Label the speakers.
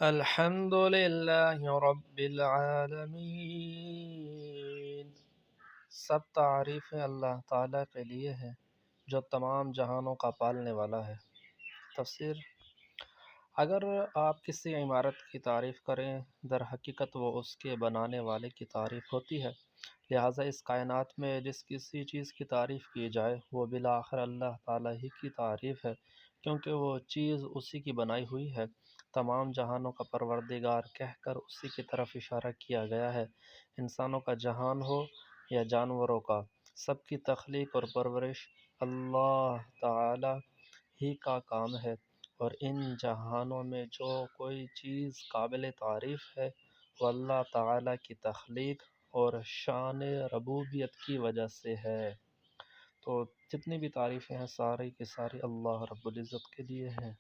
Speaker 1: الحمد للہ رب العالمین۔ سب تعریفیں اللہ تعالیٰ کے لیے ہیں جو تمام جہانوں کا پالنے والا ہے۔ تفسیر: اگر آپ کسی عمارت کی تعریف کریں، در حقیقت وہ اس کے بنانے والے کی تعریف ہوتی ہے۔ لہٰذا اس کائنات میں جس کسی چیز کی تعریف کی جائے وہ بالآخر اللہ تعالیٰ ہی کی تعریف ہے، کیونکہ وہ چیز اسی کی بنائی ہوئی ہے۔ تمام جہانوں کا پروردگار کہہ کر اسی کی طرف اشارہ کیا گیا ہے۔ انسانوں کا جہان ہو یا جانوروں کا، سب کی تخلیق اور پرورش اللہ تعالیٰ ہی کا کام ہے، اور ان جہانوں میں جو کوئی چیز قابل تعریف ہے وہ اللہ تعالیٰ کی تخلیق اور شان ربوبیت کی وجہ سے ہے۔ تو جتنی بھی تعریفیں ہیں ساری کی ساری اللہ رب العزت کے لیے ہیں۔